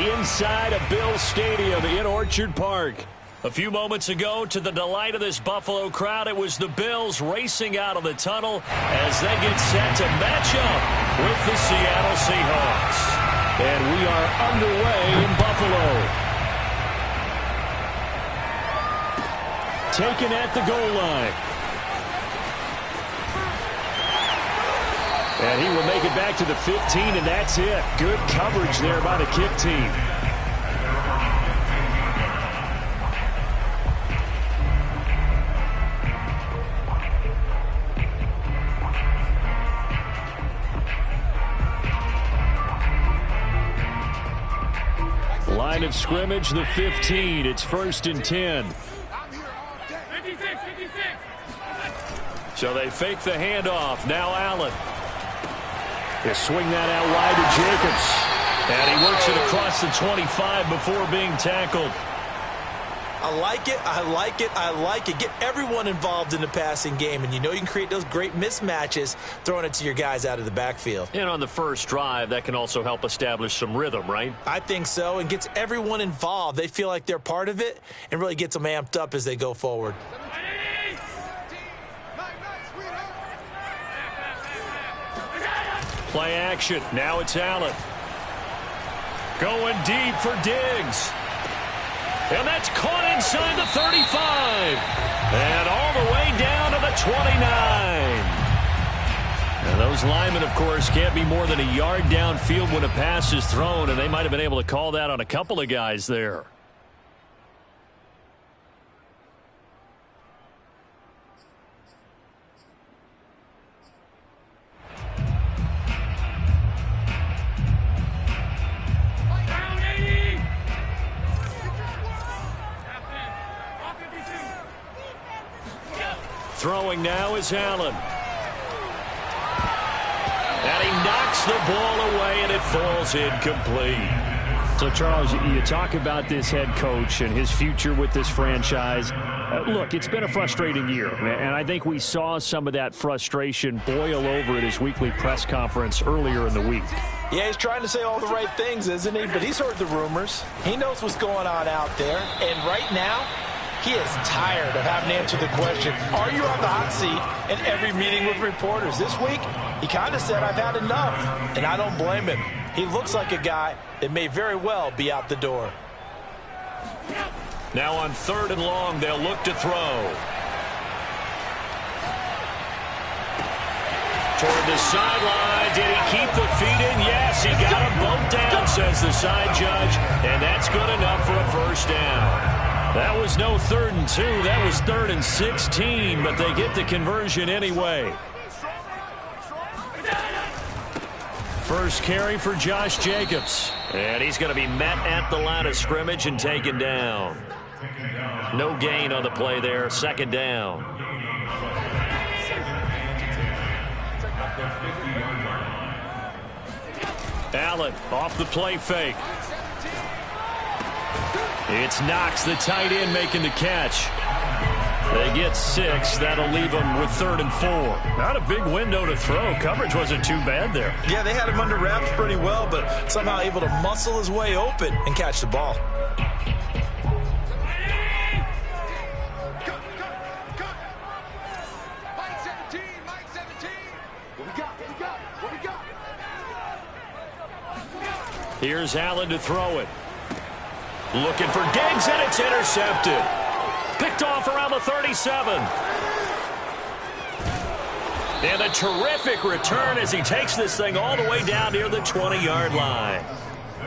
inside of Bills Stadium in Orchard Park. A few moments ago, to the delight of this Buffalo crowd, it was the Bills racing out of the tunnel as they get set to match up with the Seattle Seahawks. And we are underway in Buffalo. Taken at the goal line. And he will make it back to the 15, and that's it. Good coverage there by the kick team. Line of scrimmage, the 15. It's 1st and 10. So they fake the handoff. Now Allen. They swing that out wide to Jacobs. And he works it across the 25 before being tackled. I like it, I like it, I like it. Get everyone involved in the passing game, and you know you can create those great mismatches throwing it to your guys out of the backfield. And on the first drive, that can also help establish some rhythm, right? I think so, and gets everyone involved. They feel like they're part of it and really gets them amped up as they go forward. Play action. Now it's Allen. Going deep for Diggs. And that's caught inside the 35. And all the way down to the 29. And those linemen, of course, can't be more than a yard downfield when a pass is thrown, and they might have been able to call that on a couple of guys there. Throwing now is Allen. And he knocks the ball away, and it falls incomplete. So, Charles, you talk about this head coach and his future with this franchise. Look, it's been a frustrating year, and I think we saw some of that frustration boil over at his weekly press conference earlier in the week. Yeah, he's trying to say all the right things, isn't he? But he's heard the rumors. He knows what's going on out there. And right now, he is tired of having to answer the question, are you on the hot seat, in every meeting with reporters. This week, he kind of said, I've had enough, and I don't blame him. He looks like a guy that may very well be out the door. Now on 3rd and long, they'll look to throw. Toward the sideline. Did he keep the feet in? Yes, he got them both down, says the side judge, and that's good enough for a first down. That was no 3rd and 2. That was 3rd and 16, but they get the conversion anyway. First carry for Josh Jacobs. And he's going to be met at the line of scrimmage and taken down. No gain on the play there. 2nd down. Allen off the play fake. It's Knox, the tight end, making the catch. They get 6. That'll leave them with 3rd and 4. Not a big window to throw. Coverage wasn't too bad there. Yeah, they had him under wraps pretty well, but somehow able to muscle his way open and catch the ball. Here's Allen to throw it. Looking for Diggs, and it's intercepted. Picked off around the 37. And a terrific return as he takes this thing all the way down near the 20-yard line.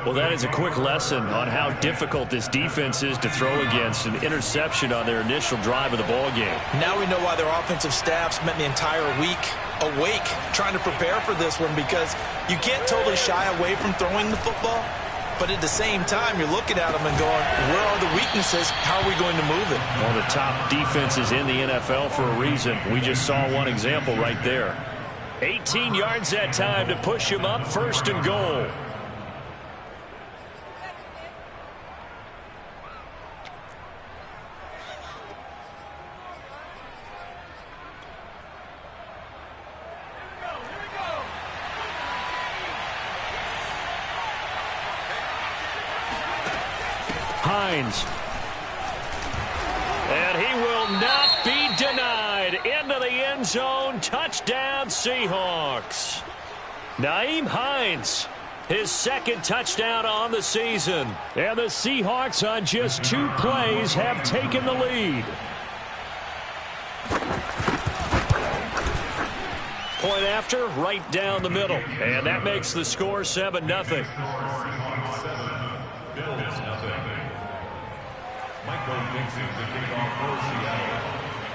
Well, that is a quick lesson on how difficult this defense is to throw against. An interception on their initial drive of the ball game. Now we know why their offensive staff spent the entire week awake trying to prepare for this one, because you can't totally shy away from throwing the football. But at the same time, you're looking at them and going, where are the weaknesses? How are we going to move it? One of the top defenses in the NFL for a reason. We just saw one example right there. 18 yards that time to push him up, 1st and goal. Hines. And he will not be denied. Into the end zone. Touchdown, Seahawks. Nyheim Hines, his second touchdown on the season. And the Seahawks on just 2 plays have taken the lead. Point after, right down the middle. And that makes the score 7-0.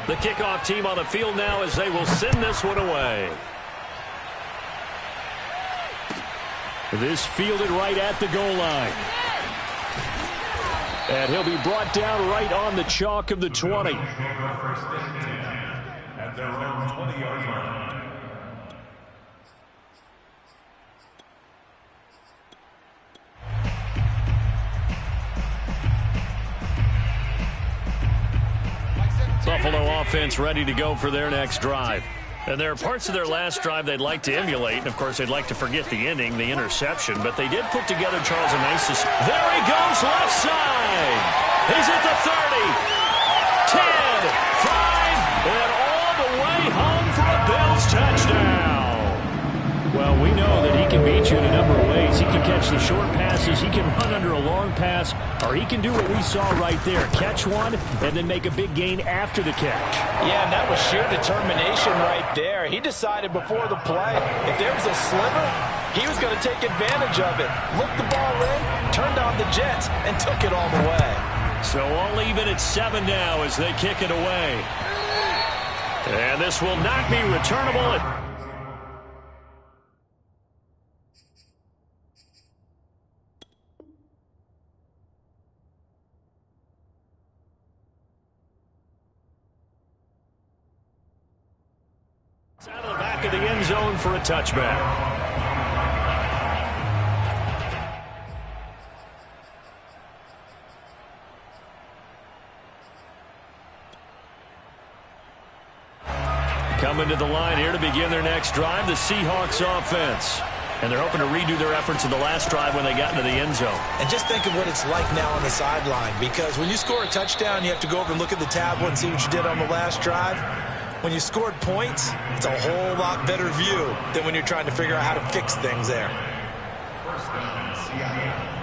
The kickoff team on the field now as they will send this one away. This fielded right at the goal line. And he'll be brought down right on the chalk of the 20. At their own 20-yard line. Buffalo offense ready to go for their next drive. And there are parts of their last drive they'd like to emulate. And, of course, they'd like to forget the ending, the interception. But they did put together Charles Anasis. There he goes, left side. He's at the 30, 10, 5, and all the way home for a Bills touchdown. Well, we know that he can beat you in a number of ways. He can catch the short passes. He can run under a long pass. Or he can do what we saw right there. Catch one and then make a big gain after the catch. Yeah, and that was sheer determination right there. He decided before the play, if there was a sliver, he was going to take advantage of it. Looked the ball in, turned on the Jets, and took it all the way. So all even at 7 now as they kick it away. And this will not be returnable. Out of the back of the end zone for a touchback. Coming to the line here to begin their next drive, the Seahawks offense. And they're hoping to redo their efforts in the last drive when they got into the end zone. And just think of what it's like now on the sideline, because when you score a touchdown, you have to go over and look at the tablet and see what you did on the last drive. When you scored points, it's a whole lot better view than when you're trying to figure out how to fix things there. First down, Seattle.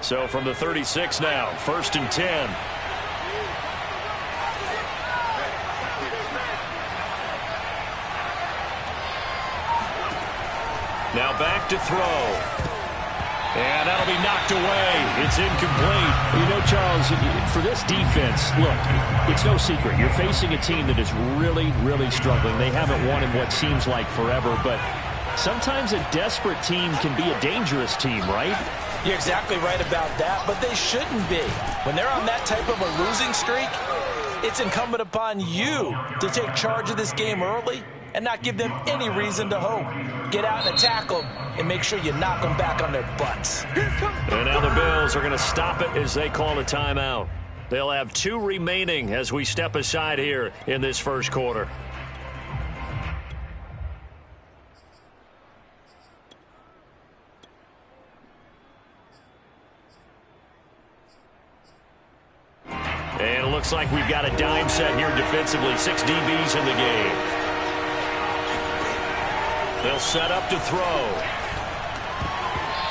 So from the 36 now, 1st and 10. Now back to throw. And that'll be knocked away. It's incomplete. You know, Charles, for this defense, look, it's no secret. You're facing a team that is really, really struggling. They haven't won in what seems like forever, but sometimes a desperate team can be a dangerous team, right? You're exactly right about that, but they shouldn't be. When they're on that type of a losing streak, it's incumbent upon you to take charge of this game early and not give them any reason to hope. Get out and attack them and make sure you knock them back on their butts. And now the Bills are going to stop it as they call a timeout. They'll have 2 remaining as we step aside here in this first quarter. And it looks like we've got a dime set here defensively. 6 DBs in the game. They'll set up to throw.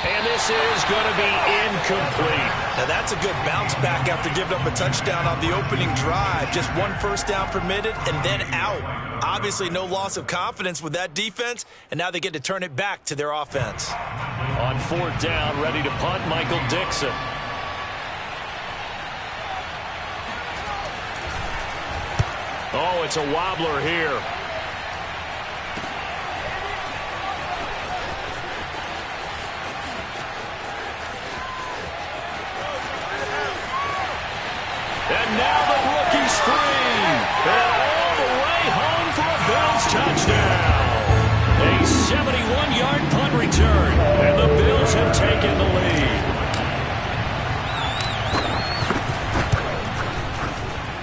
And this is going to be incomplete. Now that's a good bounce back after giving up a touchdown on the opening drive. Just 1 first down permitted and then out. Obviously no loss of confidence with that defense, and now they get to turn it back to their offense. On 4th down, ready to punt, Michael Dixon. Oh, it's a wobbler here. And now the rookie's free. And all the way home for a Bills touchdown. A 71-yard punt return. And the Bills have taken the lead.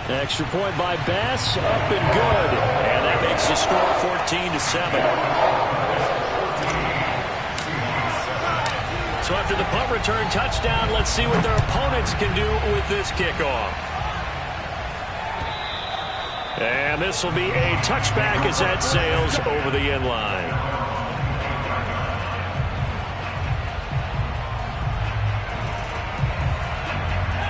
Extra point by Bass, up and good. And that makes the score 14-7. So after the punt return touchdown, let's see what their opponents can do with this kickoff. And this will be a touchback as that sails over the end line.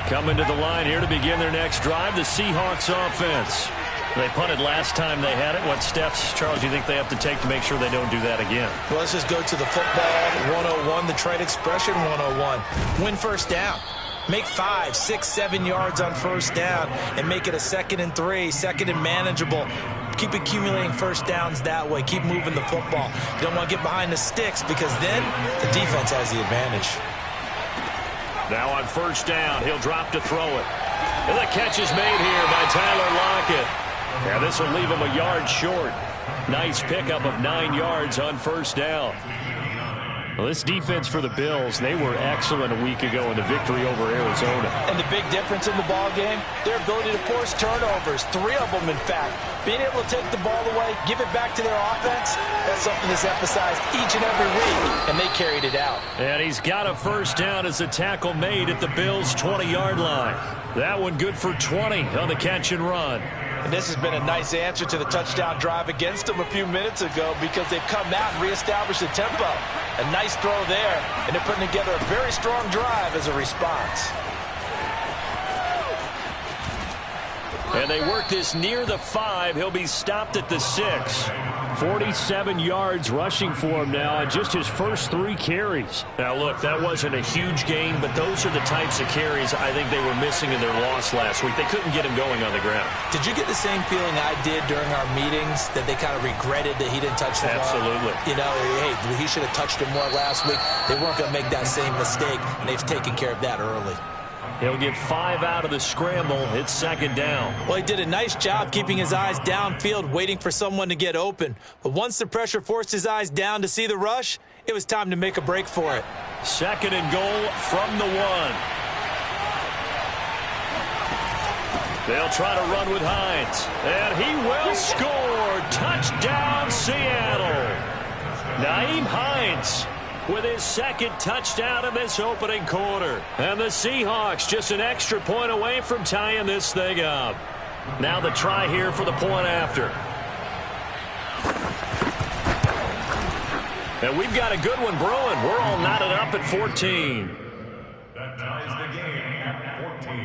Coming to the line here to begin their next drive, the Seahawks offense. They punted last time they had it. What steps, Charles, do you think they have to take to make sure they don't do that again? Well, let's just go to the football 101, the trade expression 101. Win first down. Make 5, 6, 7 yards on first down and make it a 2nd and 3, 2nd and manageable. Keep accumulating first downs that way. Keep moving the football. You don't want to get behind the sticks because then the defense has the advantage. Now on first down, he'll drop to throw it. And the catch is made here by Tyler Lockett. Yeah, this will leave him a yard short. Nice pickup of 9 yards on first down. Well, this defense for the Bills, they were excellent a week ago in the victory over Arizona. And the big difference in the ball game, their ability to force turnovers, 3 of them in fact. Being able to take the ball away, give it back to their offense, that's something that's emphasized each and every week, and they carried it out. And he's got a first down as the tackle made at the Bills' 20-yard line. That one good for 20 on the catch and run. And this has been a nice answer to the touchdown drive against them a few minutes ago because they've come out and reestablished the tempo. A nice throw there, and they're putting together a very strong drive as a response. And they work this near the 5. He'll be stopped at the 6. 47 yards rushing for him now on just his first 3 carries. Now, look, that wasn't a huge gain, but those are the types of carries I think they were missing in their loss last week. They couldn't get him going on the ground. Did you get the same feeling I did during our meetings, that they kind of regretted that he didn't touch the ball? Absolutely. You know, hey, he should have touched it more last week. They weren't going to make that same mistake, and they've taken care of that early. He'll get 5 out of the scramble. It's 2nd down. Well, he did a nice job keeping his eyes downfield, waiting for someone to get open. But once the pressure forced his eyes down to see the rush, it was time to make a break for it. 2nd and goal from the 1. They'll try to run with Hines. And he will score. Touchdown, Seattle. Nyheim Hines with his 2nd touchdown in this opening quarter. And the Seahawks just an extra point away from tying this thing up. Now the try here for the point after. And we've got a good one brewing. We're all knotted up at 14. That ties the game at 14.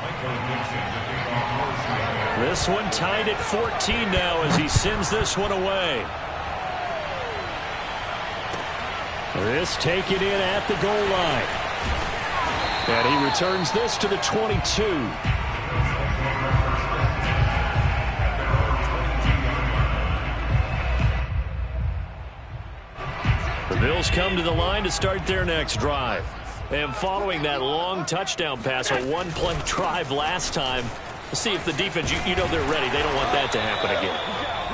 Michael Dixon to kick off for Seattle. This one tied at 14 now as he sends this one away. This taken in at the goal line. And he returns this to the 22. The Bills come to the line to start their next drive. And following that long touchdown pass, a one-play drive last time, see if the defense, you know they're ready. They don't want that to happen again.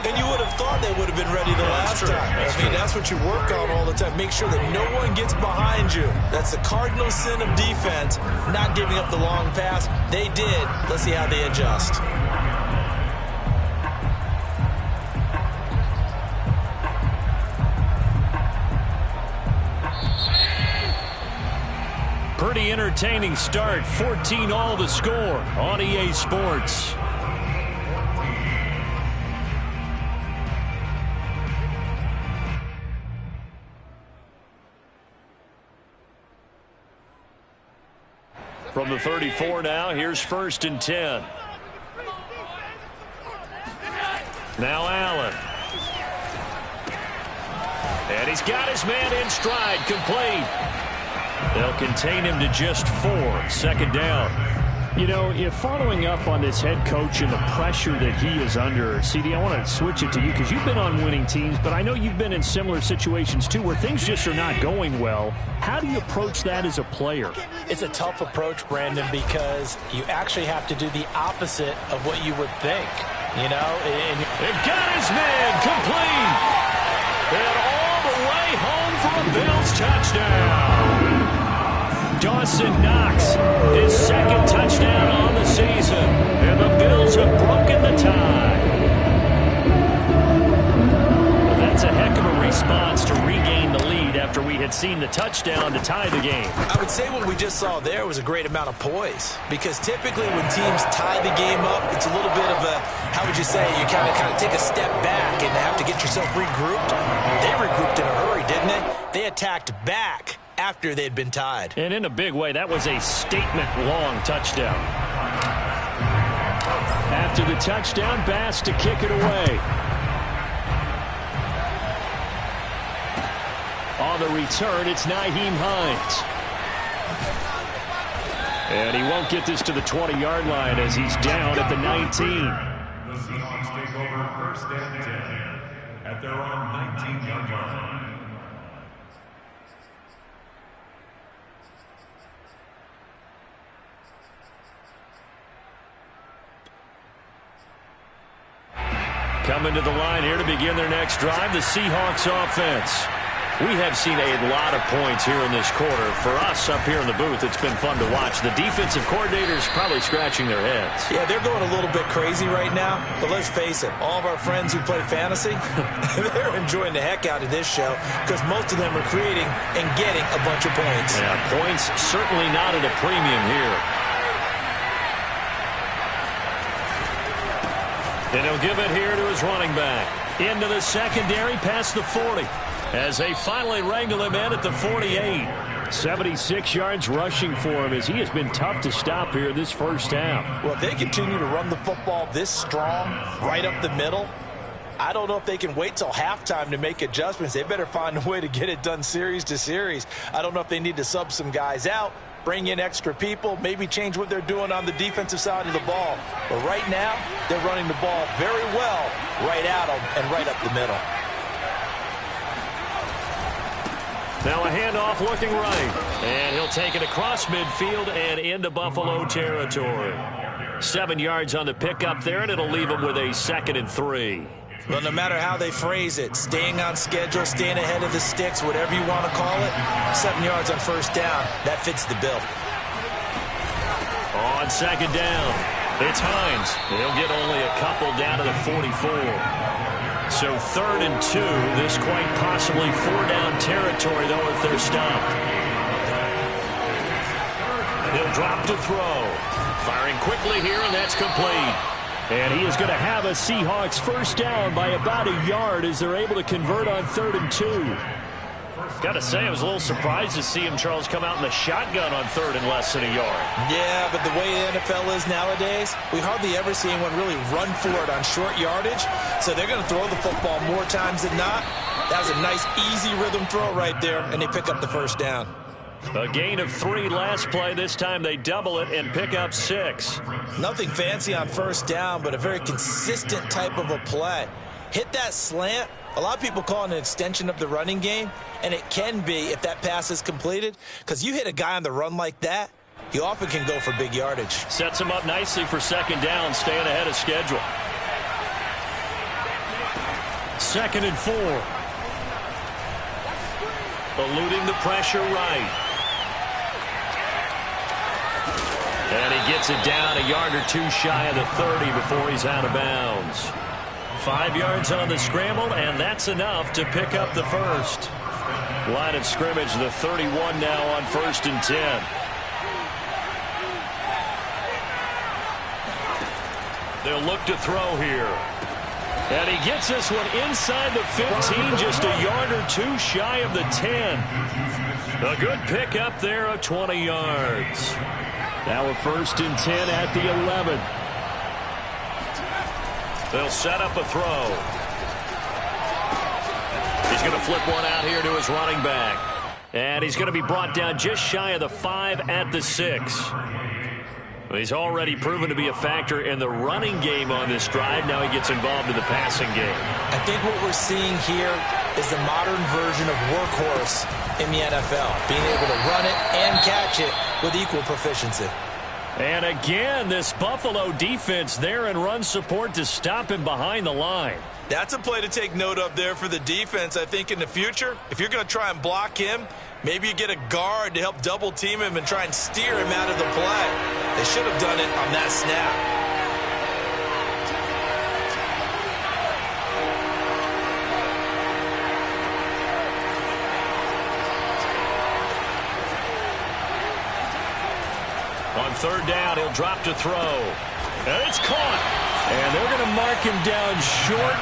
And you would have thought they would have been ready the last time. I mean, that's what you work on all the time. Make sure that no one gets behind you. That's the cardinal sin of defense, not giving up the long pass. They did. Let's see how they adjust. Pretty entertaining start. 14-all the score on EA Sports. From the 34 now, here's 1st and 10. Now Allen. And he's got his man in stride, complete. They'll contain him to just 4. 2nd down. You know, if following up on this head coach and the pressure that he is under, CD, I want to switch it to you because you've been on winning teams, but I know you've been in similar situations too where things just are not going well. How do you approach that as a player? It's a tough approach, Brandon, because you actually have to do the opposite of what you would think. You know, and got his man complete. And all the way home for a Bills touchdown. Dawson Knox, his second touchdown on the season. And the Bills have broken the tie. Well, that's a heck of a response to regain the lead after we had seen the touchdown to tie the game. I would say what we just saw there was a great amount of poise, because typically when teams tie the game up, it's a little bit of a, how would you say, you kind of take a step back and have to get yourself regrouped. They regrouped in a hurry, didn't they? They attacked back after they'd been tied. And in a big way, that was a statement-long touchdown. After the touchdown, Bass to kick it away. On the return, it's Nyheim Hines. And he won't get this to the 20-yard line as he's down at the 19. The Seahawks take over first and 10 at their own 19-yard line. Coming to the line here to begin their next drive, the Seahawks offense. We have seen a lot of points here in this quarter. For us up here in the booth, it's been fun to watch. The defensive coordinators probably scratching their heads. Yeah, they're going a little bit crazy right now, but let's face it, all of our friends who play fantasy, they're enjoying the heck out of this show, because most of them are creating and getting a bunch of points. Yeah, points certainly not at a premium here. And he'll give it here to his running back. Into the secondary, past the 40. As they finally wrangle him in at the 48. 76 yards rushing for him, as he has been tough to stop here this first half. Well, if they continue to run the football this strong, right up the middle, I don't know if they can wait till halftime to make adjustments. They better find a way to get it done series to series. I don't know if they need to sub some guys out, bring in extra people, maybe change what they're doing on the defensive side of the ball. But right now, they're running the ball very well right at them and right up the middle. Now a handoff looking right. And he'll take it across midfield and into Buffalo territory. 7 yards on the pickup there, and it'll leave him with a 2nd and 3. Well, no matter how they phrase it, staying on schedule, staying ahead of the sticks, whatever you want to call it, 7 yards on first down, that fits the bill. On 2nd down, it's Hines. He'll get only a couple down to the 44. So 3rd and 2, this quite possibly 4-down territory, though, if they're stopped. He'll drop to throw. Firing quickly here, and that's complete. And he is going to have a Seahawks first down by about a yard as they're able to convert on 3rd and 2. Got to say, I was a little surprised to see him, Charles, come out in the shotgun on 3rd and less than a yard. Yeah, but the way the NFL is nowadays, we hardly ever see anyone really run for it on short yardage. So they're going to throw the football more times than not. That was a nice, easy rhythm throw right there, and they pick up the first down. A gain of 3 last play. This time they double it and pick up 6. Nothing fancy on first down, but a very consistent type of a play. Hit that slant. A lot of people call it an extension of the running game, and it can be if that pass is completed, because you hit a guy on the run like that, you often can go for big yardage. Sets him up nicely for 2nd down, staying ahead of schedule. 2nd and 4. Eluding the pressure right. And he gets it down a yard or 2 shy of the 30 before he's out of bounds. 5 yards on the scramble, and that's enough to pick up the first. Line of scrimmage, the 31 now on 1st and 10. They'll look to throw here. And he gets this one inside the 15, just a yard or 2 shy of the 10. A good pick up there of 20 yards. Now a 1st and 10 at the 11. They'll set up a throw. He's going to flip one out here to his running back. And he's going to be brought down just shy of the 5 at the 6. He's already proven to be a factor in the running game on this drive. Now he gets involved in the passing game. I think what we're seeing here is the modern version of workhorse in the NFL, being able to run it and catch it with equal proficiency. And again, this Buffalo defense there in run support to stop him behind the line. That's a play to take note of there for the defense. I think in the future, if you're going to try and block him, Maybe you get a guard to help double team him and try and steer him out of the play. They should have done it on that snap. On third down, he'll drop to throw. And it's caught. And they're going to mark him down short,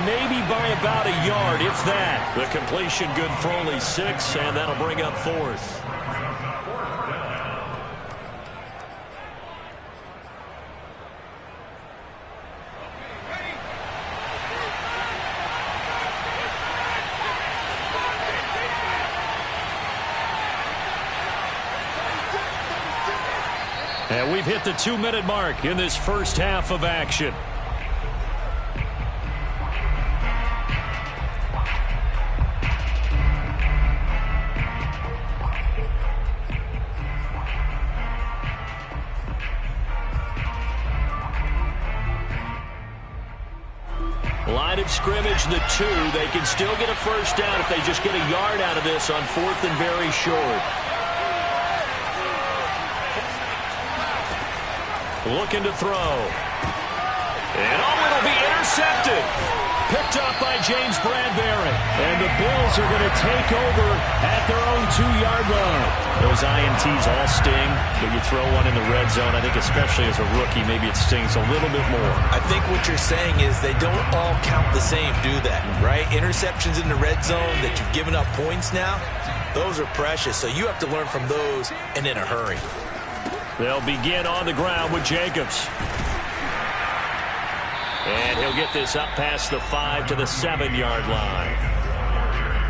maybe by about a yard, if that. The completion good for only 6, and that'll bring up 4th. And we've hit the 2-minute mark in this first half of action. Line of scrimmage, the 2. They can still get a first down if they just get a yard out of this on 4th and very short. Looking to throw. And it'll be intercepted. Picked up by James Bradbury. And the Bills are going to take over at their own 2-yard line. Those INTs all sting, but you throw one in the red zone, I think especially as a rookie, maybe it stings a little bit more. I think what you're saying is they don't all count the same, do that, right? Interceptions in the red zone that you've given up points now, those are precious. So you have to learn from those and in a hurry. They'll begin on the ground with Jacobs. And he'll get this up past the 5 to the 7-yard line.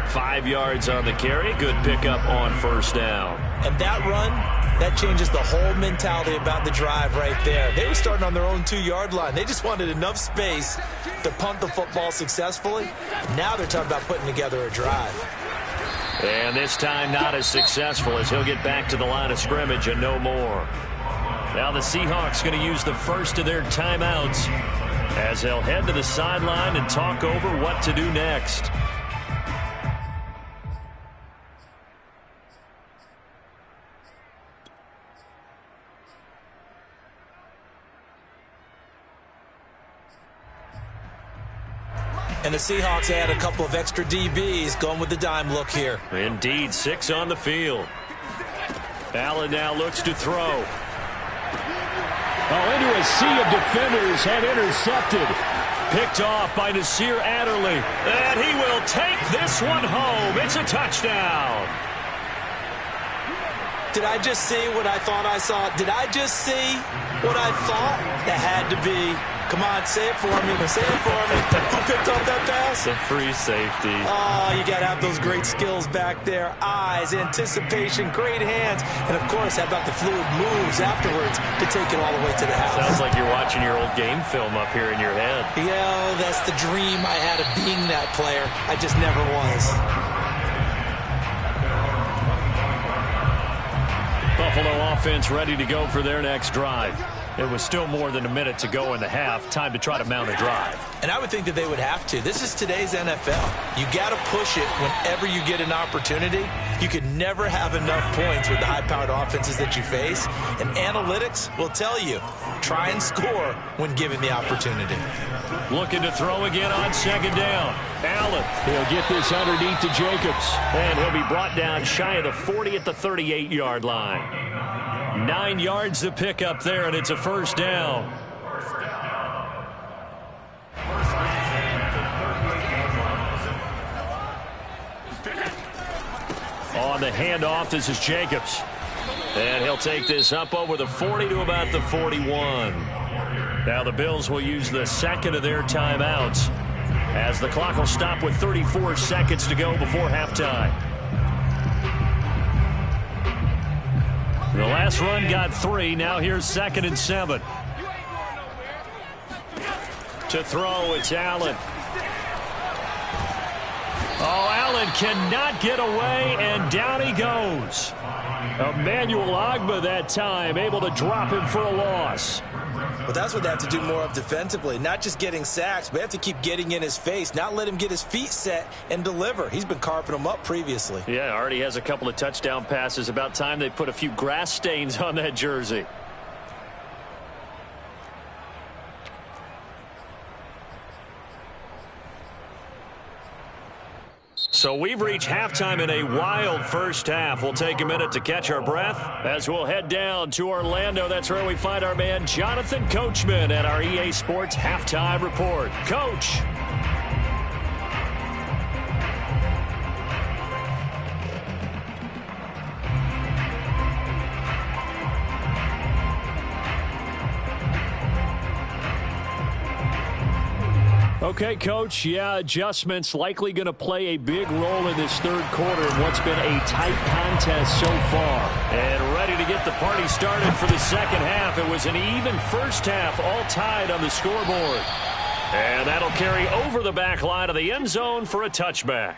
5 yards on the carry. Good pickup on first down. And that run, that changes the whole mentality about the drive right there. They were starting on their own 2-yard line. They just wanted enough space to punt the football successfully. Now they're talking about putting together a drive. And this time not as successful as he'll get back to the line of scrimmage and no more. Now the Seahawks going to use the first of their timeouts as they'll head to the sideline and talk over what to do next. And the Seahawks add a couple of extra DBs going with the dime look here. Indeed, 6 on the field. Allen now looks to throw. Oh, into a sea of defenders and intercepted. Picked off by Nasir Adderley. And he will take this one home. It's a touchdown. Did I just see what I thought I saw? Did I just see what I thought? That had to be. Come on, say it for me. Say it for me. Who picked up that pass? The free safety. Oh, you got to have those great skills back there. Eyes, anticipation, great hands. And, of course, how about the fluid moves afterwards to take it all the way to the house? Sounds like you're watching your old game film up here in your head. Yeah, that's the dream I had of being that player. I just never was. Buffalo offense ready to go for their next drive. It was still more than a minute to go in the half. Time to try to mount a drive. And I would think that they would have to. This is today's NFL. You got to push it whenever you get an opportunity. You can never have enough points with the high-powered offenses that you face. And analytics will tell you, try and score when given the opportunity. Looking to throw again on second down. Allen. He'll get this underneath to Jacobs. And he'll be brought down shy of the 40 at the 38-yard line. 9 yards to pick up there, and it's a first down. On the handoff, this is Jacobs. And he'll take this up over the 40 to about the 41. Now the Bills will use the second of their timeouts as the clock will stop with 34 seconds to go before halftime. The last run got 3. Now here's 2nd and 7. To throw, it's Allen. Oh, Allen cannot get away, and down he goes. Emmanuel Ogbah that time, able to drop him for a loss. But that's what they have to do more of defensively, not just getting sacks, but they have to keep getting in his face, not let him get his feet set and deliver. He's been carping them up previously. Yeah, already has a couple of touchdown passes. About time they put a few grass stains on that jersey. So we've reached halftime in a wild first half. We'll take a minute to catch our breath as we'll head down to Orlando. That's where we find our man Jonathan Coachman at our EA Sports Halftime Report. Coach. Okay, Coach, yeah, adjustments likely going to play a big role in this third quarter in what's been a tight contest so far. And ready to get the party started for the second half. It was an even first half, all tied on the scoreboard. And that'll carry over the back line of the end zone for a touchback.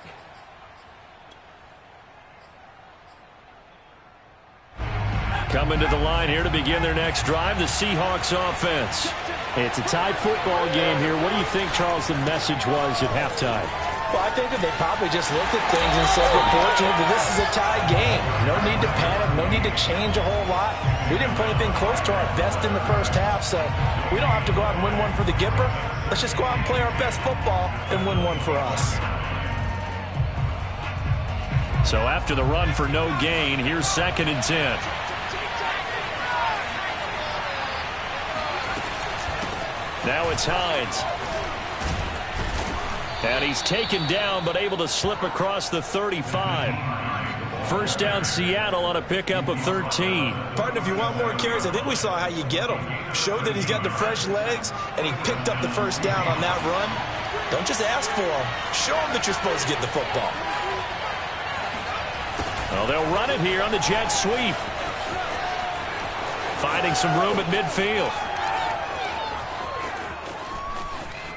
Coming to the line here to begin their next drive, the Seahawks offense. It's a tied football game here. What do you think, Charles, the message was at halftime? Well, I think that they probably just looked at things and said, we're fortunate that this is a tie game. No need to panic, no need to change a whole lot. We didn't put anything close to our best in the first half, so we don't have to go out and win one for the Gipper. Let's just go out and play our best football and win one for us. So after the run for no gain, here's 2nd and 10. Now it's Hines. And he's taken down, but able to slip across the 35. First down, Seattle on a pickup of 13. Partner, if you want more carries, I think we saw how you get them. Showed that he's got the fresh legs, and he picked up the first down on that run. Don't just ask for them. Show them that you're supposed to get the football. Well, they'll run it here on the jet sweep. Finding some room at midfield.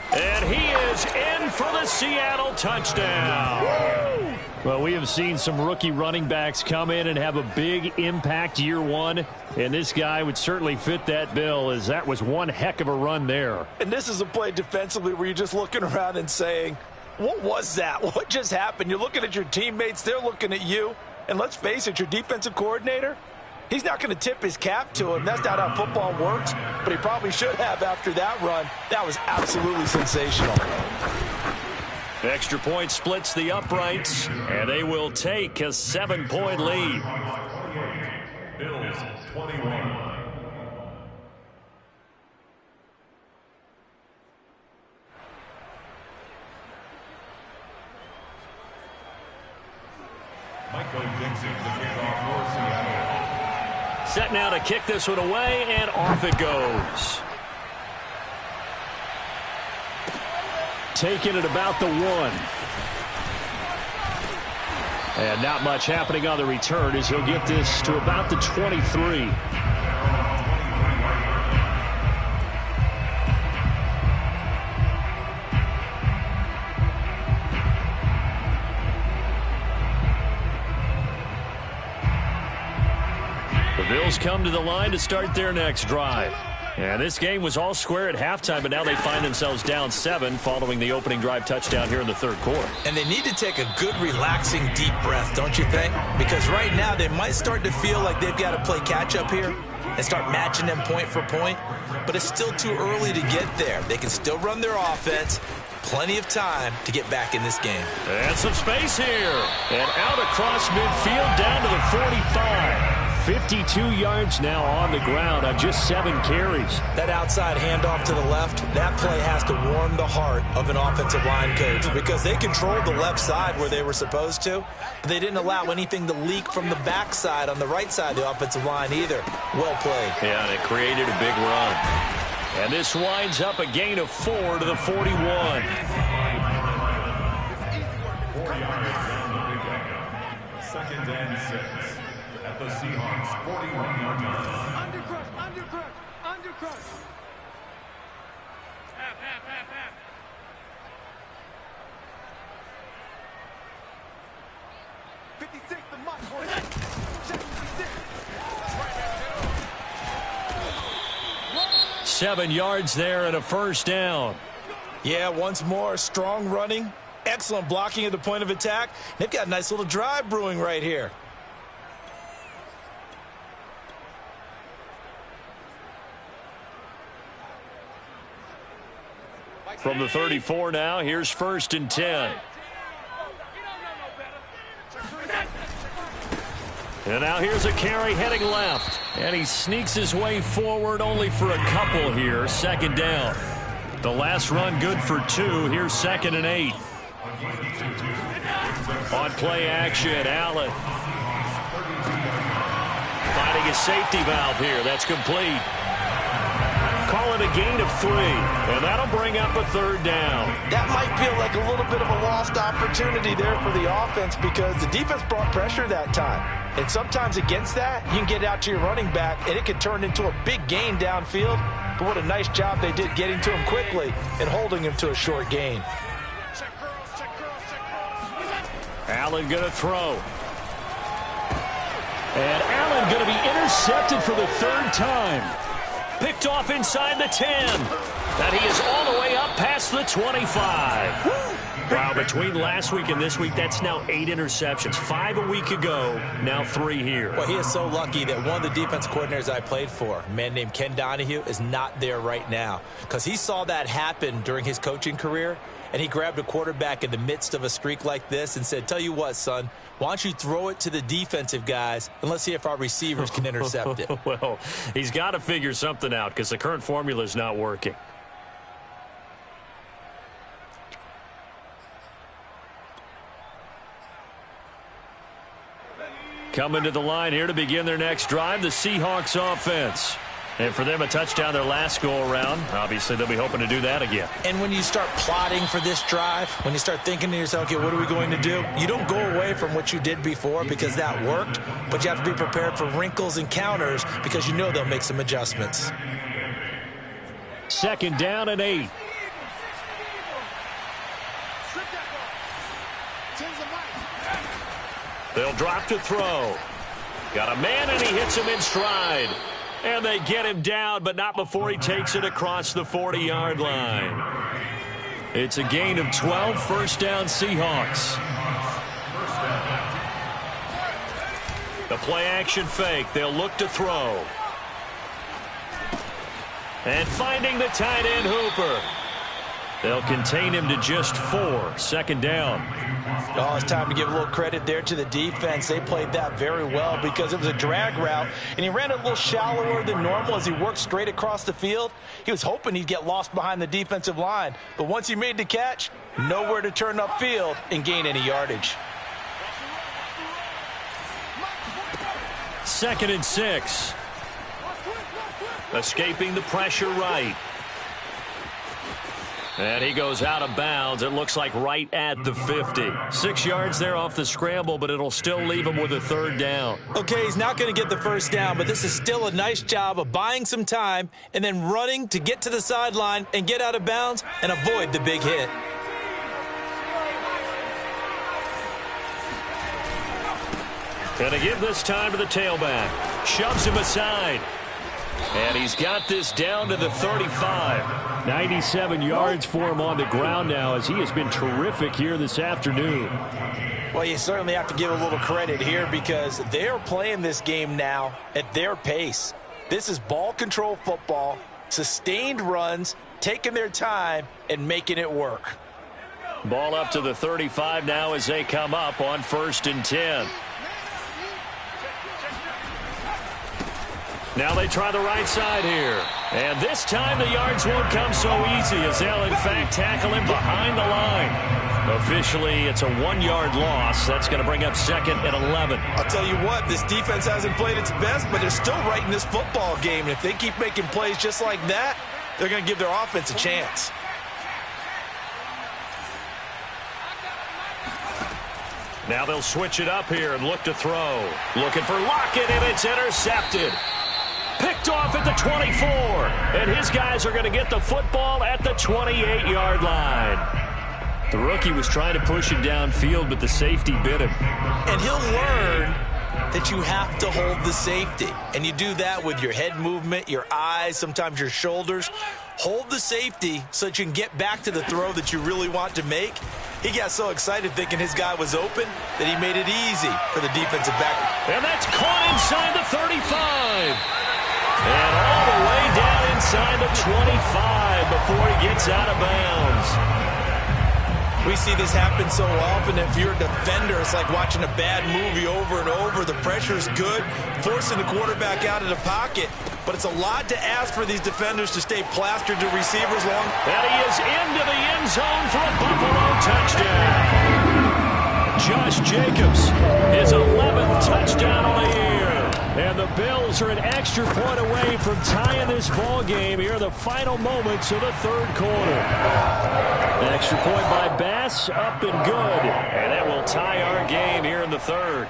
And he is in for the Seattle touchdown. Well, we have seen some rookie running backs come in and have a big impact year one. And this guy would certainly fit that bill, as that was one heck of a run there. And this is a play defensively where you're just looking around and saying, what was that? What just happened? You're looking at your teammates. They're looking at you. And let's face it, your defensive coordinator, he's not going to tip his cap to him. That's not how football works, but he probably should have after that run. That was absolutely sensational. Extra point splits the uprights, and they will take a 7-point lead. Bills 21. Michael Dixon, the kickoff for Seattle. Set now to kick this one away, and off it goes. Taking it about the 1. And not much happening on the return as he'll get this to about the 23. The Bills come to the line to start their next drive. And this game was all square at halftime, but now they find themselves down 7 following the opening drive touchdown here in the third quarter. And they need to take a good, relaxing, deep breath, don't you think? Because right now they might start to feel like they've got to play catch-up here and start matching them point for point. But it's still too early to get there. They can still run their offense. Plenty of time to get back in this game. And some space here. And out across midfield down to the 45. 52 yards now on the ground on just 7 carries. That outside handoff to the left, that play has to warm the heart of an offensive line coach because they controlled the left side where they were supposed to. But they didn't allow anything to leak from the backside on the right side of the offensive line either. Well played. Yeah, and it created a big run. And this winds up a gain of 4 to the 41. 4 yards down the pickup. 2nd and 6 at the Seahawks 41-yard line. Undercrush. Half. 56 the mark, boy. Check 56. 7 yards there and a first down. Yeah, once more, strong running, excellent blocking at the point of attack. They've got a nice little drive brewing right here. From the 34 now, here's 1st and 10. And now here's a carry heading left. And he sneaks his way forward only for a couple here. 2nd down. The last run good for 2. Here's 2nd and 8. On play action, Allen. Finding a safety valve here. That's complete. Call it a gain of 3. And that'll bring up a 3rd down. That might feel like a little bit of a lost opportunity there for the offense because the defense brought pressure that time. And sometimes against that, you can get out to your running back, and it can turn into a big gain downfield. But what a nice job they did getting to him quickly and holding him to a short gain. Allen going to throw. And Allen going to be intercepted for the 3rd time. Picked off inside the 10. And he is all the way up past the 25. Wow, between last week and this week, that's now 8 interceptions. 5 a week ago, now 3 here. Well, he is so lucky that one of the defense coordinators I played for, a man named Ken Donahue, is not there right now. Because he saw that happen during his coaching career, and he grabbed a quarterback in the midst of a streak like this and said, tell you what, son, why don't you throw it to the defensive guys, and let's see if our receivers can intercept it. Well, he's got to figure something out because the current formula is not working. Coming to the line here to begin their next drive, the Seahawks offense. And for them, a touchdown their last go-around. Obviously, they'll be hoping to do that again. And when you start plotting for this drive, when you start thinking to yourself, okay, what are we going to do? You don't go away from what you did before because that worked, but you have to be prepared for wrinkles and counters because you know they'll make some adjustments. 2nd down and 8. They'll drop to throw. Got a man, and he hits him in stride. And they get him down, but not before he takes it across the 40-yard line. It's a gain of 12, 1st down Seahawks. The play-action fake. They'll look to throw. And finding the tight end, Hooper. They'll contain him to just 4, 2nd down. Oh, it's time to give a little credit there to the defense. They played that very well because it was a drag route, and he ran a little shallower than normal as he worked straight across the field. He was hoping he'd get lost behind the defensive line, but once he made the catch, nowhere to turn upfield and gain any yardage. 2nd and 6. Escaping the pressure right. And he goes out of bounds. It looks like right at the 50. 6 yards there off the scramble, but it'll still leave him with a 3rd down. Okay, he's not going to get the 1st down, but this is still a nice job of buying some time and then running to get to the sideline and get out of bounds and avoid the big hit. Gonna give this time to the tailback. Shoves him aside. And he's got this down to the 35. 97 yards for him on the ground now as he has been terrific here this afternoon. Well, you certainly have to give a little credit here because they're playing this game now at their pace. This is ball control football, sustained runs, taking their time, and making it work. Ball up to the 35 now as they come up on 1st and 10. Now they try the right side here. And this time the yards won't come so easy as they'll, in fact, tackle him behind the line. Officially, it's a 1-yard loss. That's going to bring up 2nd and 11. I'll tell you what, this defense hasn't played its best, but they're still right in this football game. And if they keep making plays just like that, they're going to give their offense a chance. Now they'll switch it up here and look to throw. Looking for Lockett, and it's intercepted. Picked off at the 24. And his guys are going to get the football at the 28-yard line. The rookie was trying to push it downfield, but the safety bit him. And he'll learn that you have to hold the safety. And you do that with your head movement, your eyes, sometimes your shoulders. Hold the safety so that you can get back to the throw that you really want to make. He got so excited thinking his guy was open that he made it easy for the defensive back. And that's caught inside the 35. And all the way down inside the 25 before he gets out of bounds. We see this happen so often. If you're a defender, it's like watching a bad movie over and over. The pressure's good, forcing the quarterback out of the pocket. But it's a lot to ask for these defenders to stay plastered to receivers long. And he is into the end zone for a Buffalo touchdown. Josh Jacobs, his 11th touchdown on the year. And the Bills are an extra point away from tying this ball game here in the final moments of the third quarter. An extra point by Bass, up and good. And that will tie our game here in the third.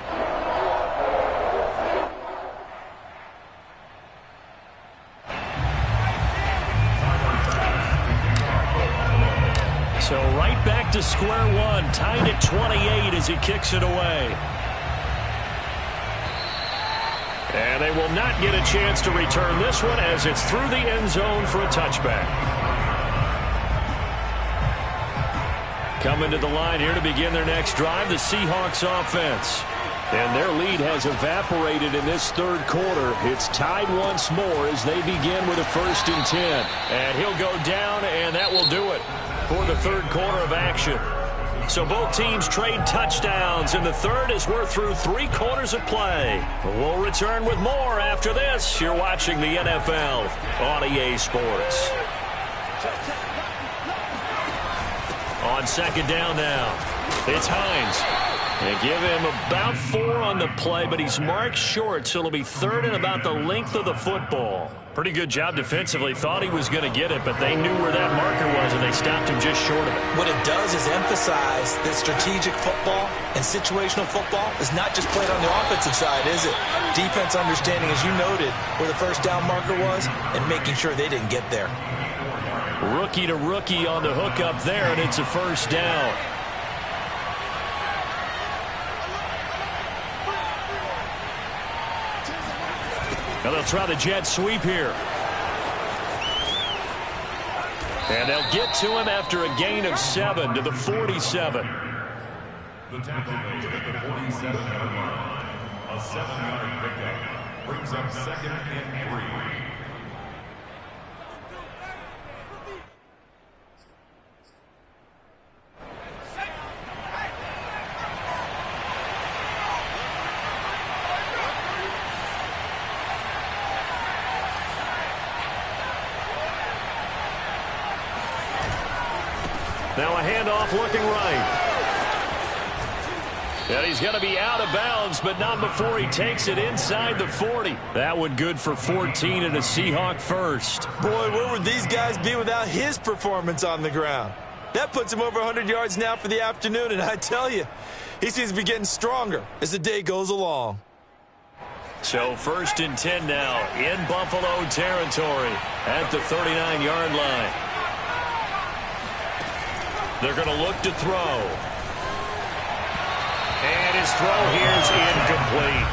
So right back to square one, tied at 28 as he kicks it away. And they will not get a chance to return this one as it's through the end zone for a touchback. Coming to the line here to begin their next drive, the Seahawks offense. And their lead has evaporated in this third quarter. It's tied once more as they begin with a 1st and 10. And he'll go down, and that will do it for the third quarter of action. So both teams trade touchdowns in the third as we're through 3 quarters of play. We'll return with more after this. You're watching the NFL on EA Sports. On 2nd down now, it's Hines. They give him about 4 on the play, but he's marked short, so it'll be 3rd and about the length of the football. Pretty good job defensively. Thought he was going to get it, but they knew where that marker was, and they stopped him just short of it. What it does is emphasize that strategic football and situational football is not just played on the offensive side, is it? Defense understanding, as you noted, where the 1st down marker was and making sure they didn't get there. Rookie to rookie on the hook up there, and it's a 1st down. Now they'll try the jet sweep here. And they'll get to him after a gain of 7 to the 47. The tackle made at the 47-yard line. A 7-yard pickup brings up 2nd and 3. Now a handoff looking right. And he's going to be out of bounds, but not before he takes it inside the 40. That one good for 14 and a Seahawk 1st. Boy, where would these guys be without his performance on the ground? That puts him over 100 yards now for the afternoon, and I tell you, he seems to be getting stronger as the day goes along. So 1st and 10 now in Buffalo territory at the 39-yard line. They're going to look to throw. And his throw here is incomplete.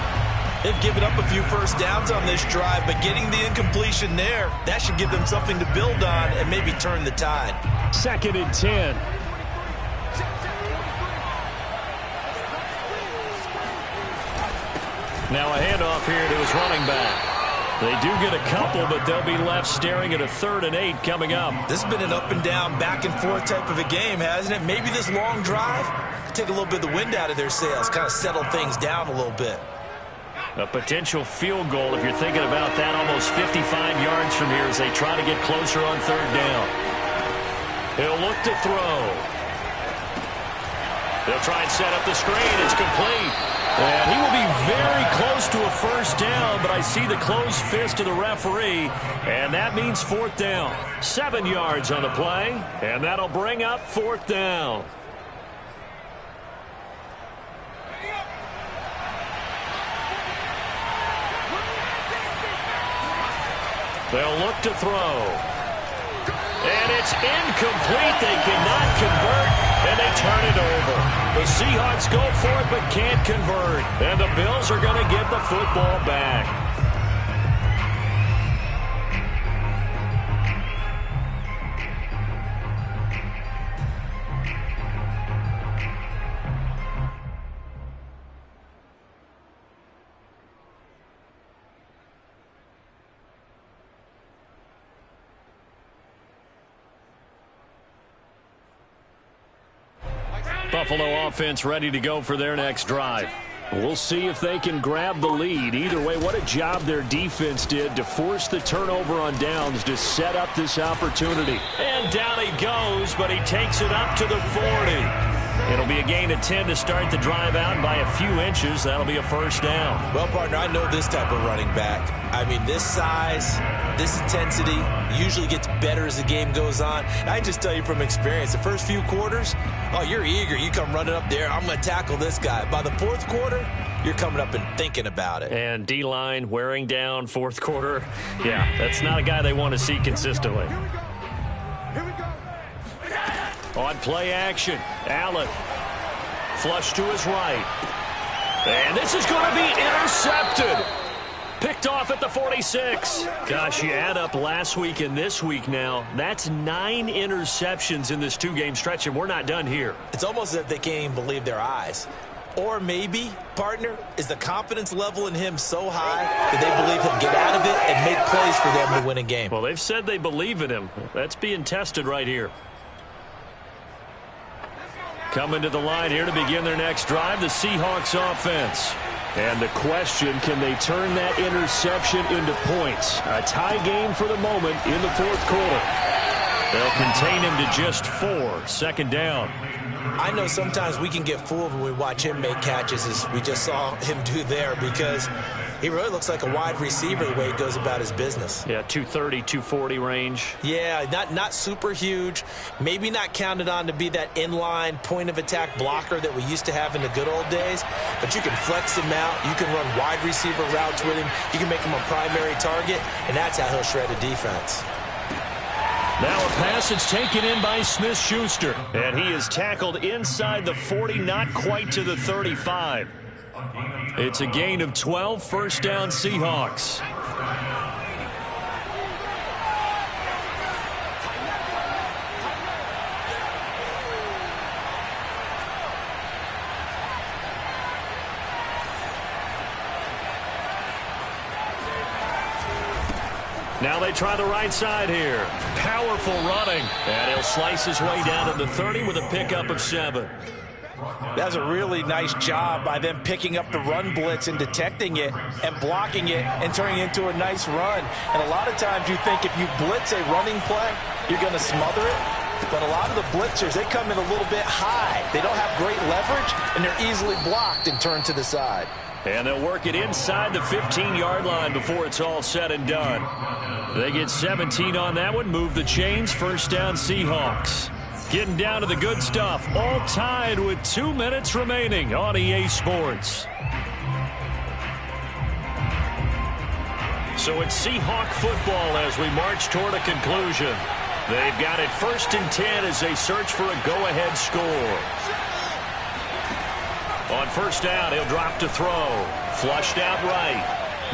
They've given up a few 1st downs on this drive, but getting the incompletion there, that should give them something to build on and maybe turn the tide. 2nd and 10. Now a handoff here to his running back. They do get a couple, but they'll be left staring at a 3rd and 8 coming up. This has been an up and down, back and forth type of a game, hasn't it? Maybe this long drive could take a little bit of the wind out of their sails, kind of settle things down a little bit. A potential field goal, if you're thinking about that, almost 55 yards from here as they try to get closer on 3rd down. He'll look to throw. They'll try and set up the screen. It's complete. And he will be very close to a 1st down, but I see the closed fist of the referee, and that means 4th down. 7 yards on the play, and that'll bring up 4th down. They'll look to throw. And it's incomplete. They cannot convert, and they turn it over. The Seahawks go for it but can't convert. And the Bills are going to get the football back. Buffalo offense ready to go for their next drive. We'll see if they can grab the lead. Either way, what a job their defense did to force the turnover on downs to set up this opportunity. And down he goes, but he takes it up to the 40. It'll be a gain of 10 to start the drive out. By a few inches, that'll be a first down. Well, partner, I know this type of running back. I mean, this size, this intensity usually gets better as the game goes on. And I just tell you from experience, the first few quarters, oh, you're eager. You come running up there, I'm going to tackle this guy. By the fourth quarter, you're coming up and thinking about it. And D-line wearing down fourth quarter. Yeah, that's not a guy they want to see consistently. Here we go. On play action, Allen. Flush to his right. And this is going to be intercepted. Picked off at the 46. Gosh, you add up last week and this week now. That's 9 interceptions in this 2-game stretch, and we're not done here. It's almost as if they can't even believe their eyes. Or maybe, partner, is the confidence level in him so high that they believe he'll get out of it and make plays for them to win a game. Well, they've said they believe in him. That's being tested right here. Coming to the line here to begin their next drive, the Seahawks offense. And the question, can they turn that interception into points? A tie game for the moment in the fourth quarter. They'll contain him to just 4. Second down. I know sometimes we can get fooled when we watch him make catches, as we just saw him do there, because he really looks like a wide receiver the way he goes about his business. Yeah, 230, 240 range. Yeah, not super huge. Maybe not counted on to be that inline point-of-attack blocker that we used to have in the good old days, but you can flex him out. You can run wide receiver routes with him. You can make him a primary target, and that's how he'll shred a defense. Now a pass that's taken in by Smith-Schuster. And he is tackled inside the 40, not quite to the 35. It's a gain of 12, first down Seahawks. Now they try the right side here. Powerful running. And he'll slice his way down to the 30 with a pickup of 7. That's a really nice job by them picking up the run blitz and detecting it and blocking it and turning it into a nice run. And a lot of times you think if you blitz a running play, you're going to smother it. But a lot of the blitzers, they come in a little bit high. They don't have great leverage, and they're easily blocked and turned to the side. And they'll work it inside the 15-yard line before it's all said and done. They get 17 on that one, move the chains, first down Seahawks. Getting down to the good stuff, all tied with 2 minutes remaining on EA Sports. So it's Seahawk football as we march toward a conclusion. They've got it 1st and 10 as they search for a go-ahead score. On first down, he'll drop to throw. Flushed out right.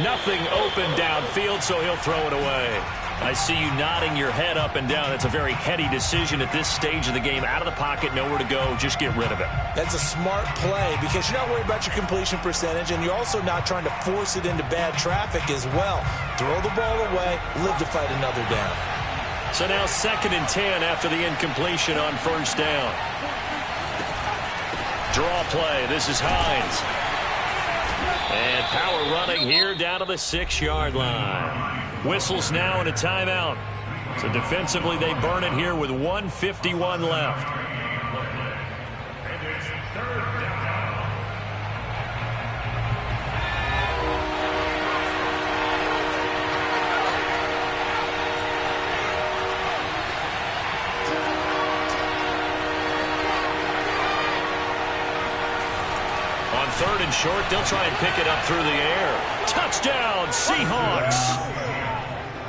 Nothing open downfield, so he'll throw it away. I see you nodding your head up and down. That's a very heady decision at this stage of the game. Out of the pocket, nowhere to go. Just get rid of it. That's a smart play because you're not worried about your completion percentage, and you're also not trying to force it into bad traffic as well. Throw the ball away, live to fight another down. So now 2nd and 10 after the incompletion on first down. Draw play. This is Hines. And power running here down to the 6-yard line. Whistles now and a timeout. So defensively they burn it here with 1:51 left. And it's 3rd down. On 3rd and short, they'll try and pick it up through the air. Touchdown, Seahawks.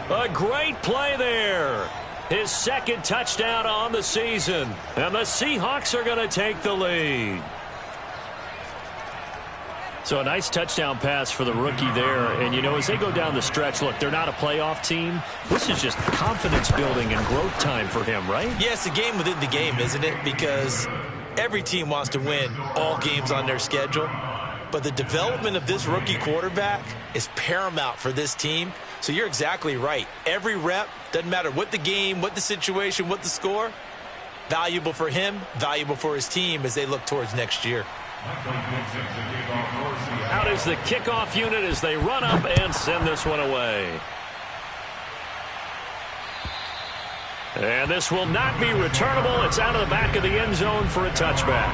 A great play there. His 2nd touchdown on the season. And the Seahawks are going to take the lead. So a nice touchdown pass for the rookie there. And, you know, as they go down the stretch, look, they're not a playoff team. This is just confidence building and growth time for him, right? Yeah, it's a game within the game, isn't it? Because every team wants to win all games on their schedule. But the development of this rookie quarterback is paramount for this team. So you're exactly right. Every rep, doesn't matter what the game, what the situation, what the score, valuable for him, valuable for his team as they look towards next year. Out is the kickoff unit as they run up and send this one away. And this will not be returnable. It's out of the back of the end zone for a touchback.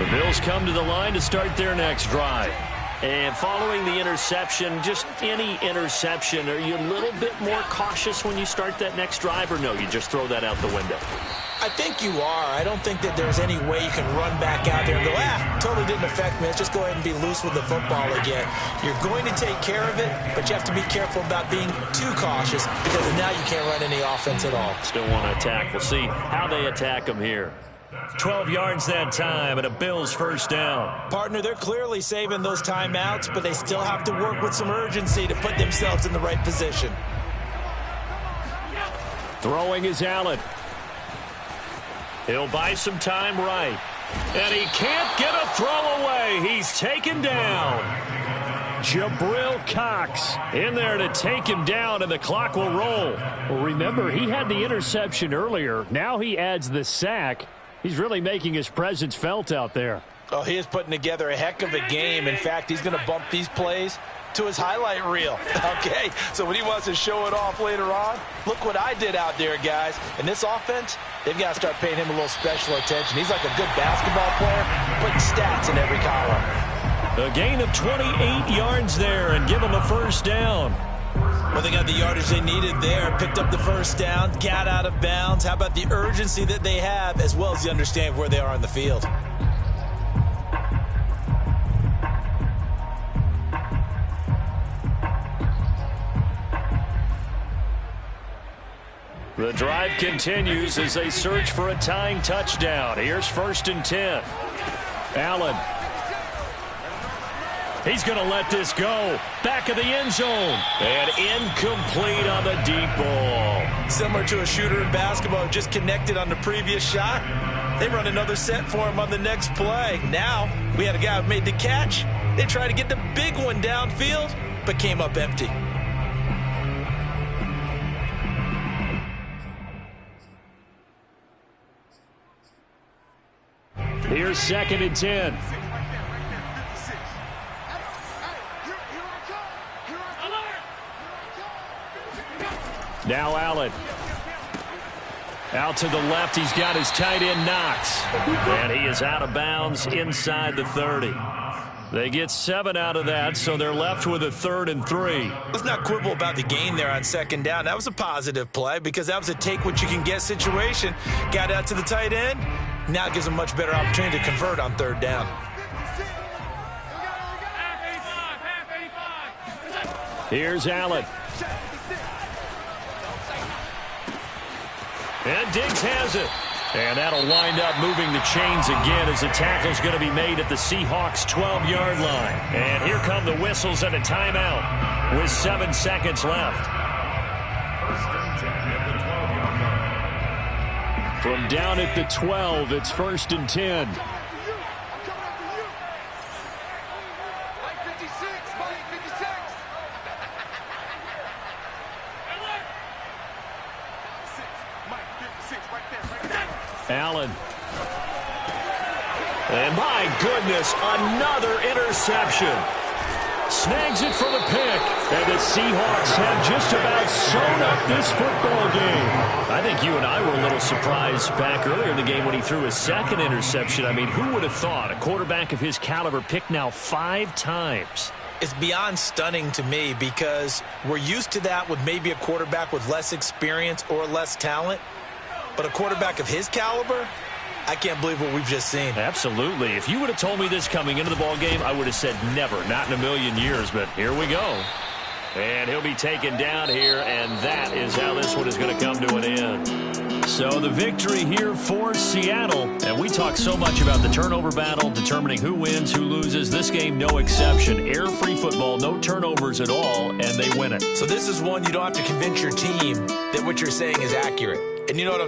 The Bills come to the line to start their next drive. And following the interception, just any interception, are you a little bit more cautious when you start that next drive, or no, you just throw that out the window? I think you are. I don't think that there's any way you can run back out there and go, totally didn't affect me. Let's just go ahead and be loose with the football again. You're going to take care of it, but you have to be careful about being too cautious because now you can't run any offense at all. Still want to attack. We'll see how they attack them here. 12 yards that time and a Bills first down. Partner, they're clearly saving those timeouts, but they still have to work with some urgency to put themselves in the right position. Throwing is Allen. He'll buy some time right. And he can't get a throw away. He's taken down. Jabril Cox in there to take him down, and the clock will roll. Well, remember, he had the interception earlier. Now he adds the sack. He's really making his presence felt out there. Oh, he is putting together a heck of a game. In fact, he's going to bump these plays to his highlight reel. Okay, so when he wants to show it off later on, look what I did out there, guys. In this offense, they've got to start paying him a little special attention. He's like a good basketball player, putting stats in every column. A gain of 28 yards there and give him a first down. Well, they got the yardage they needed there, picked up the first down, got out of bounds. How about the urgency that they have, as well as the understand where they are on the field? The drive continues as they search for a tying touchdown. Here's 1st and 10. Allen. He's going to let this go. Back of the end zone. And incomplete on the deep ball. Similar to a shooter in basketball, just connected on the previous shot. They run another set for him on the next play. Now, we had a guy who made the catch. They tried to get the big one downfield, but came up empty. Here's 2nd and 10. Now Allen. Out to the left, he's got his tight end Knox. And he is out of bounds inside the 30. They get 7 out of that, so they're left with a 3rd and 3. Let's not quibble about the gain there on 2nd down. That was a positive play because that was a take-what-you-can-get situation. Got out to the tight end. Now it gives them a much better opportunity to convert on 3rd down. Here's Allen. And Diggs has it. And that'll wind up moving the chains again as the tackle's going to be made at the Seahawks' 12-yard line. And here come the whistles and a timeout with 7 seconds left. From down at the 12, it's 1st and 10. Allen. And my goodness, another interception. Snags it for the pick. And the Seahawks have just about sewn up this football game. I think you and I were a little surprised back earlier in the game when he threw his 2nd interception. I mean, who would have thought a quarterback of his caliber picked now 5 times? It's beyond stunning to me because we're used to that with maybe a quarterback with less experience or less talent. But a quarterback of his caliber, I can't believe what we've just seen. Absolutely. If you would have told me this coming into the ball game, I would have said never, not in a million years. But here we go. And he'll be taken down here, and that is how this one is going to come to an end. So the victory here for Seattle. And we talk so much about the turnover battle, determining who wins, who loses. This game, no exception. Air-free football, no turnovers at all, and they win it. So this is one you don't have to convince your team that what you're saying is accurate. And you know what I'm